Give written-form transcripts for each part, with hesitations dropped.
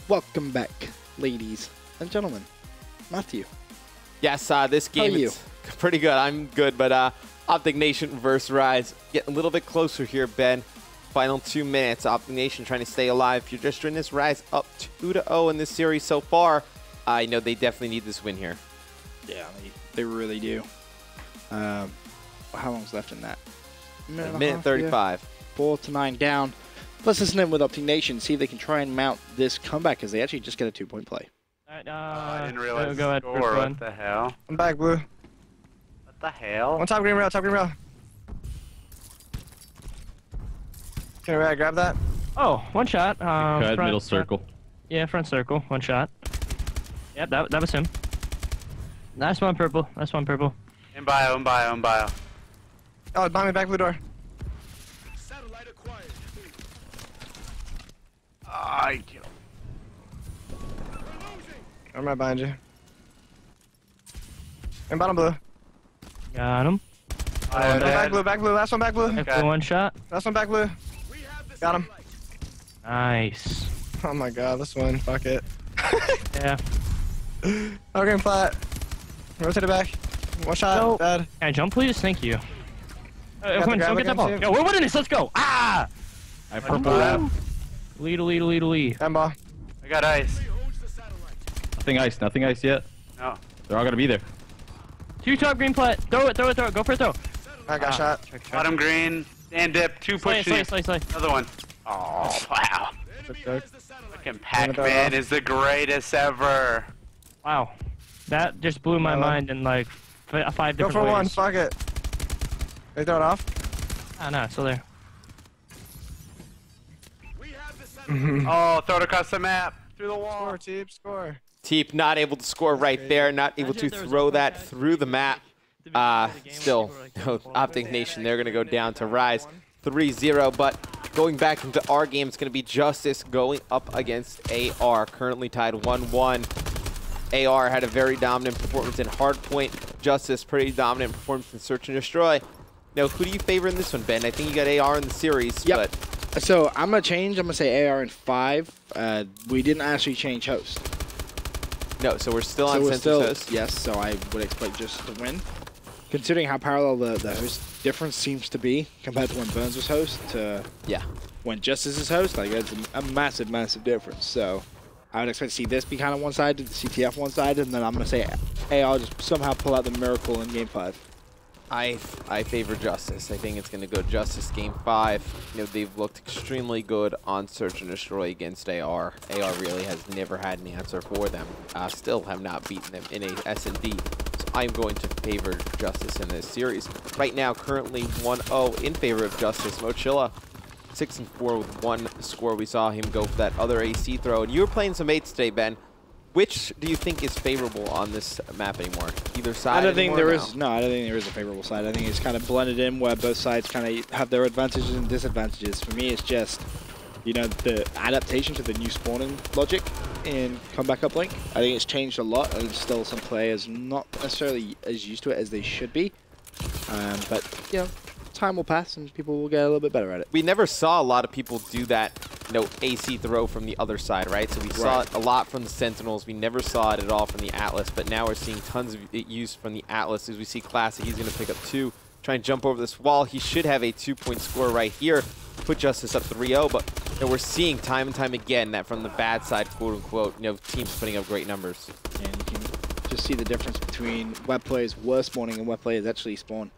Welcome back, ladies and gentlemen. Matthew. Yes, this game is pretty good. I'm good, but Optic Nation versus Rise. Getting a little bit closer here, Ben. Final 2 minutes. Optic Nation trying to stay alive. If you're just joining this, Rise up 2-0 in this series so far. I know they definitely need this win here. Yeah, they really do. How long's left in that? Minute 35. Yeah. 4 to 9 down. Let's listen in with Optic Nation, see if they can try and mount this comeback, because they actually just get a 2-point play. Alright, I didn't realize go ahead, score. What the hell? I'm back, blue. What the hell? One top green rail, top green rail. Can I grab that? Oh, one shot. Front, middle circle. Yeah, front circle, one shot. Yep, that was him. Nice one, purple. Nice one, purple. In bio, in bio, in bio. Oh, behind me, back blue door. Satellite acquired. I killed. I'm right behind you. In bottom blue. Got him. Back blue, last one back blue. Okay. One shot. Last one back blue. Got him. Nice. Oh my god, this one, fuck it. Yeah. Oh, green flat. Rotate it back. One shot, No. bad. Can I jump, please? Thank you. Got the grab Get that again, ball. too. Yo, we're winning this. Let's go. Ah! I have purple wrap. Lead. End ball. I got ice. Nothing ice yet. No. They're all gonna be there. 2 top green plat. Throw it. Go for a throw. I got shot. Bottom green. Stand dip. 2 pushing. Slay. Another one. Oh, wow. Good. Fucking Pac-Man is the greatest ever. Wow. That just blew my mind in like 5 different Go for ways. one, fuck it. They throw it off. Ah, no, it's still there. Oh, throw it across the map. Through the wall. Score, Teep, score. Teep not able to score right there, not able to throw that through the map. Still, Optic Nation, they're going to go down to Rise 3-0, but going back into our game, it's going to be JusTus going up against AR, currently tied 1-1. AR had a very dominant performance in Hardpoint. JusTus, pretty dominant performance in Search and Destroy. Now, who do you favor in this one, Ben? I think you got AR in the series, Yep. but... So I'm going to change. I'm going to say AR in 5. We didn't actually change host. No, so we're still on Census host. Yes, so I would expect just to win. Considering how parallel the host difference seems to be compared to when Burns was host to when JusTus is host, like it's a massive, massive difference. So I would expect to see this be kind of one-sided, CTF one-sided, and then I'm going to say AR just somehow pull out the miracle in Game 5. I favor JusTus. I think it's going to go JusTus Game 5. You know, they've looked extremely good on Search and Destroy against AR. AR really has never had an answer for them. Still have not beaten them in a S&D. So I'm going to favor JusTus in this series. Right now, currently 1-0 in favor of JusTus. Mochilla 6-4 with 1 score. We saw him go for that other AC throw. And you were playing some 8s today, Ben. Which do you think is favorable on this map anymore? Either side? I don't think there is. No, I don't think there is a favorable side. I think it's kind of blended in where both sides kind of have their advantages and disadvantages. For me, it's just, you know, the adaptation to the new spawning logic in Comeback Uplink. I think it's changed a lot, and still some players not necessarily as used to it as they should be. But you know, time will pass and people will get a little bit better at it. We never saw a lot of people do that, you know, AC throw from the other side, right? So we saw it a lot from the Sentinels. We never saw it at all from the Atlas, but now we're seeing tons of it used from the Atlas. As we see Classic, he's going to pick up 2, try and jump over this wall. He should have a 2-point score right here, put JusTus up 3-0, but you know, we're seeing time and time again that from the bad side, quote unquote, you know, teams putting up great numbers. And you can just see the difference between web players were spawning and web players actually spawn.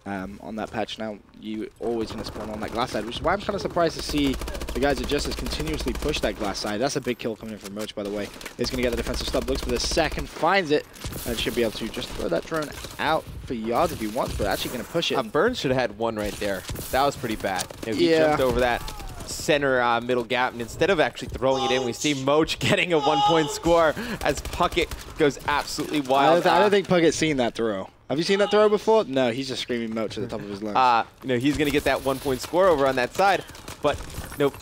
On that patch now, you always going to spawn on that glass side, which is why I'm kind of surprised to see the guys at JusTus continuously push that glass side. That's a big kill coming in from Moch, by the way. He's going to get the defensive stop, looks for the second, finds it, and should be able to just throw that drone out for yards if he wants, but actually going to push it. Burns should have had 1 right there. That was pretty bad. You know, he jumped over that center middle gap, and instead of actually throwing it in, we see Moch getting a 1-point score as Puckett goes absolutely wild. I don't think Puckett's seen that throw. Have you seen that throw before? No, he's just screaming Moch at the top of his lungs. You know, he's going to get that 1-point score over on that side, but you know,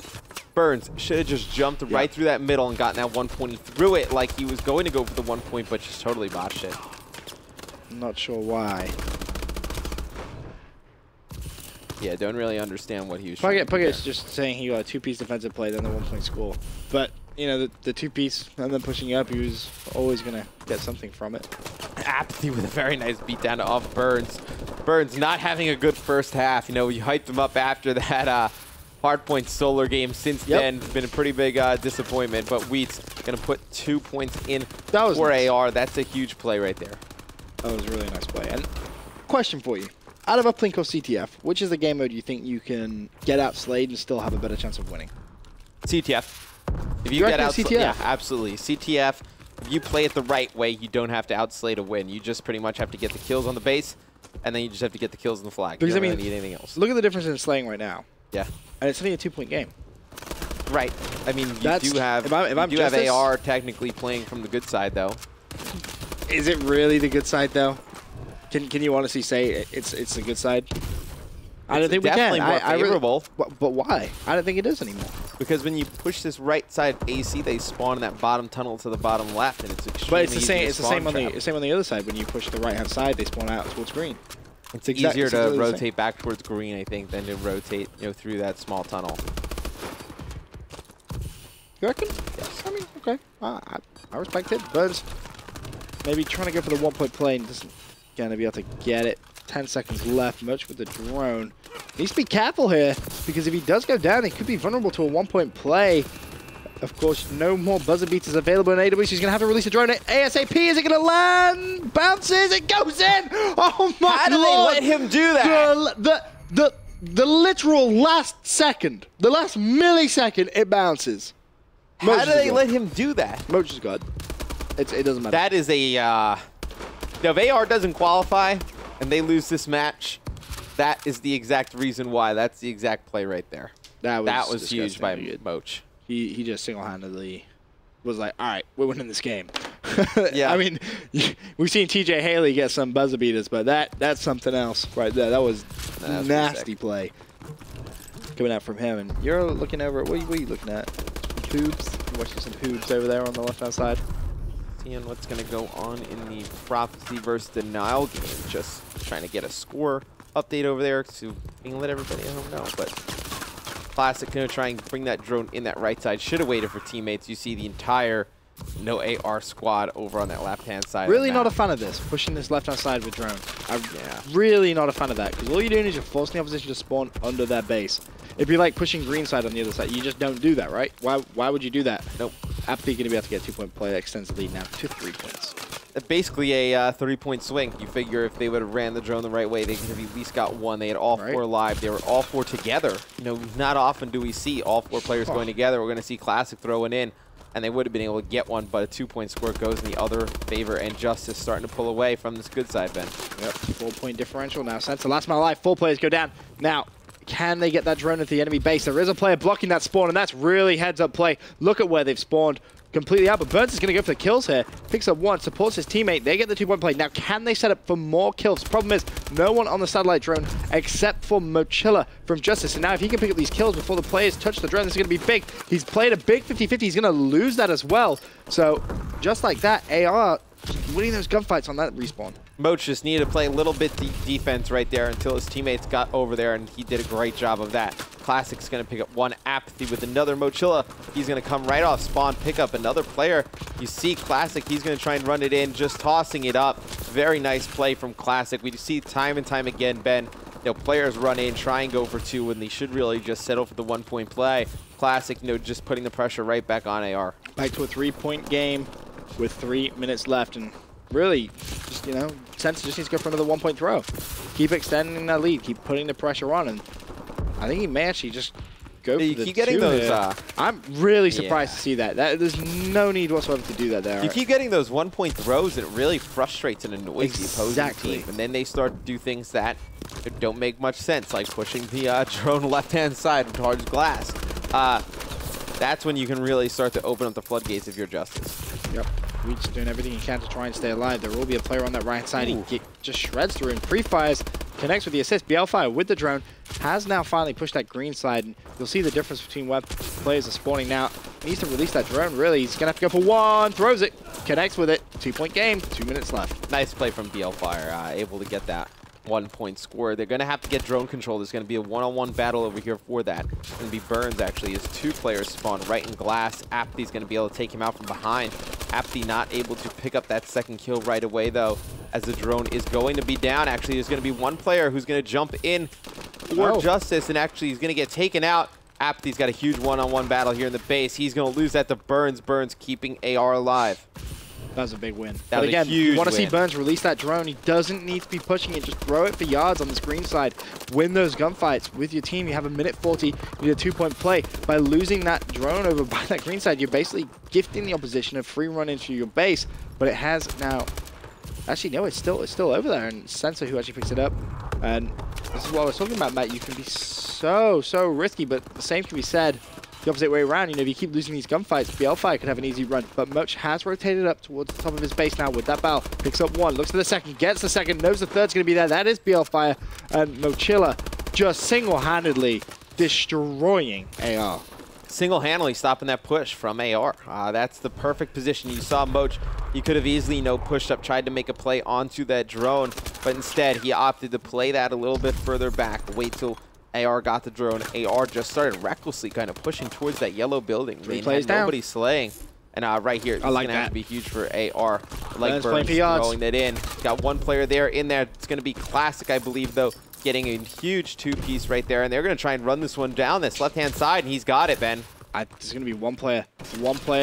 Burns should have just jumped right through that middle and gotten that 1 point. He threw it like he was going to go for the 1 point, but just totally botched it. I'm not sure why. Yeah, don't really understand what he was trying to do Puckett's there. just saying he got a two-piece defensive play, then the 1-point score. But, you know, the two-piece and then pushing up, he was always going to get something from it. Apathy with a very nice beatdown off Burns. Burns not having a good first half. You know, we hyped him up after that hardpoint solar game. Since then, it's been a pretty big disappointment. But Wheat's going to put 2 points in for nice. AR. That's a huge play right there. That was a really nice play. And question for you. Out of Uplink or CTF, which is the game mode you think you can get out slayed and still have a better chance of winning? CTF. If you You get reckon out, CTF? yeah, absolutely. CTF, if you play it the right way, you don't have to outslay to win. You just pretty much have to get the kills on the base, and then you just have to get the kills on the flag. Because, you don't I mean, really need anything else. Look at the difference in slaying right now. Yeah. And it's only a 2-point game. Right. I mean, you That's- do have, if I'm you do have JusTus, AR technically playing from the good side, though. Is it really the good side, though? Can you honestly say it's the good side? I don't think we can. Definitely more favorable. But why? I don't think it is anymore. Because when you push this right side AC, they spawn in that bottom tunnel to the bottom left, and it's extremely But it's the easy same. to It's the spawn same on trap. the same on the other side. When you push the right hand side, they spawn out towards green. It's exact- easier it's to exactly the same. rotate back towards green, I think, than to rotate, you know, through that small tunnel. You reckon? Yes. I mean, okay. I respect it. Burns maybe trying to go for the 1-point play and doesn't gonna be able to get it. 10 seconds left. Much with the drone. Needs to be careful here because if he does go down, he could be vulnerable to a 1-point play. Of course, no more buzzer beaters available in AWS. He's going to have to release a drone ASAP. Is it going to land? Bounces. It goes in. Oh, my How did Lord. they let him do that? The literal last second, the last millisecond, it bounces. How did they let him do that? Moch is good. It doesn't matter. That is a... now, if AR doesn't qualify and they lose this match, that is the exact reason why. That's the exact play right there. That was huge by Moch. He just single-handedly was like, all right, we're winning this game. Yeah. I mean, we've seen TJ Haley get some buzzer beaters, but that's something else right there. That was nasty play coming out from him. And you're looking over at, what are you looking at? Some hoobs? You're watching some hoobs over there on the left-hand side. Seeing what's going to go on in the Prophecy versus Denial game. Just trying to get a score update over there so we can let everybody at home know. But Classic going to try and bring that drone in that right side. Should have waited for teammates. You see the entire no AR squad over on that left-hand side. Really not a fan of this, pushing this left-hand side with drone. I'm really not a fan of that, because all you're doing is you're forcing the opposition to spawn under their base. It'd be like pushing green side on the other side. You just don't do that, right? Why would you do that? Nope. Apathy going to be able to get a 2-point play that extends the lead now to 3 points. Basically a 3-point swing. You figure if they would have ran the drone the right way, they could have at least got one. They had all 4 alive. They were all 4 together. You know, not often do we see all 4 players going together. We're going to see Classic throwing in, and they would have been able to get one, but a 2-point score goes in the other favor, and JusTus starting to pull away from this good side, Ben. Yep, 4-point differential now. Since the last man alive, 4 players go down. Now, can they get that drone into the enemy base? There is a player blocking that spawn, and that's really heads-up play. Look at where they've spawned completely out, but Burns is going to go for the kills here. Picks up 1, supports his teammate. They get the 2-point play. Now, can they set up for more kills? Problem is, no one on the satellite drone except for Mochilla from JusTus. And now, if he can pick up these kills before the players touch the drone, this is going to be big. He's played a big 50-50. He's going to lose that as well. So, just like that, AR winning those gunfights on that respawn. Moch just needed to play a little bit defense right there until his teammates got over there, and he did a great job of that. Classic's going to pick up 1 Apathy with another Mochilla. He's going to come right off spawn, pick up another player. You see Classic, he's going to try and run it in, just tossing it up. Very nice play from Classic. We see time and time again, Ben, you know, players run in, try and go for 2 when they should really just settle for the 1-point play. Classic, you know, just putting the pressure right back on AR. Back to a 3-point game with 3 minutes left, and really, just, you know, Sense just needs to go for another 1-point throw. Keep extending that lead, keep putting the pressure on, and I think he may actually just go for the keep getting those. I'm really surprised to see that. There's no need whatsoever to do that there. You keep getting those 1-point throws, and it really frustrates and annoys the opposing team. And then they start to do things that don't make much sense, like pushing the drone left-hand side towards glass. That's when you can really start to open up the floodgates if you're JusTus. Yep. Reach doing everything he can to try and stay alive. There will be a player on that right side. He just shreds through and pre-fires, connects with the assist. Bielfire with the drone has now finally pushed that green side. And you'll see the difference between where players are spawning now. He needs to release that drone, really. He's going to have to go for 1. Throws it. Connects with it. 2-point game. 2 minutes left. Nice play from Bielfire. Able to get that. 1-point score. They're going to have to get drone control. There's going to be a one-on-one battle over here for that. It's going to be Burns, actually, as 2 players spawn right in glass. Apthy's going to be able to take him out from behind. Apthy not able to pick up that second kill right away, though, as the drone is going to be down. Actually, there's going to be one player who's going to jump in for JusTus, and actually he's going to get taken out. Apthy's got a huge one-on-one battle here in the base. He's going to lose that to Burns. Burns keeping AR alive. That was a big win. That But again, you want to see win. Burns release that drone. He doesn't need to be pushing it. Just throw it for yards on the screen side. Win those gunfights with your team. You have a minute 40. You need a 2-point play. By losing that drone over by that green side, you're basically gifting the opposition a free run into your base. But it has now... Actually, no, it's still over there. And Sensor, who actually picks it up. And this is what I was talking about, Matt. You can be so risky, but the same can be said the opposite way around. You know, if you keep losing these gunfights, BLFire could have an easy run. But Moch has rotated up towards the top of his base now with that barrel. Picks up one, looks for the second, gets the second, knows the third's going to be there. That is BLFire. And Mochilla just single-handedly destroying AR. Single-handedly stopping that push from AR. That's the perfect position. You saw Moch. He could have easily, pushed up, tried to make a play onto that drone, but instead he opted to play that a little bit further back, wait till AR got the drone. AR just started recklessly kind of pushing towards that yellow building. They had nobody slaying. And right here, it's going to have to be huge for AR. Like Burns throwing that in. Got one player there in there. It's going to be Classic, I believe, though, getting a huge 2-piece right there. And they're going to try and run this one down this left-hand side, and he's got it, Ben. There's going to be one player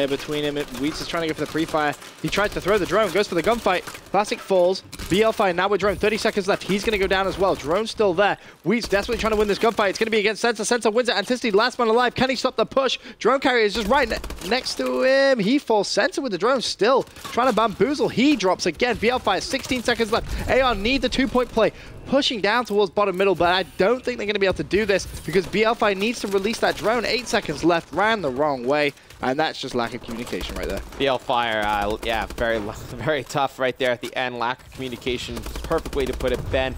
between him. Weeds is trying to go for the pre-fire. He tries to throw the drone, goes for the gunfight. Classic falls. BLFire now with drone. 30 seconds left. He's going to go down as well. Drone's still there. Weeds desperately trying to win this gunfight. It's going to be against Sensor. Sensor wins it. Anticity, last man alive. Can he stop the push? Drone carrier is just right next to him. He falls. Sensor with the drone still trying to bamboozle. He drops again. BLFire, 16 seconds left. AR need the 2-point play. Pushing down towards bottom middle, but I don't think they're going to be able to do this because BLFire needs to release that drone. 8 seconds left, ran the wrong way, and that's just lack of communication right there. BLFire, yeah, very tough right there at the end. Lack of communication, perfect way to put it, Ben.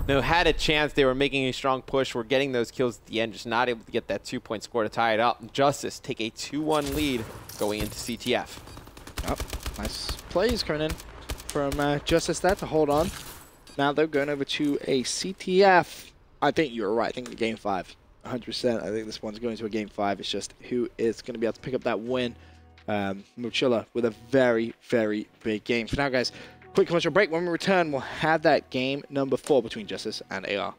Had a chance. They were making a strong push. We're getting those kills at the end, just not able to get that 2-point score to tie it up. JusTus take a 2-1 lead going into CTF. Oh, nice plays coming in from JusTus there to hold on. Now they're going over to a CTF. I think you're right. I think the game 5, 100%. I think this one's going to a game 5. It's just who is going to be able to pick up that win. Mochilla with a very big game. For now, guys, quick commercial break. When we return, we'll have that game number 4 between JusTus and AR.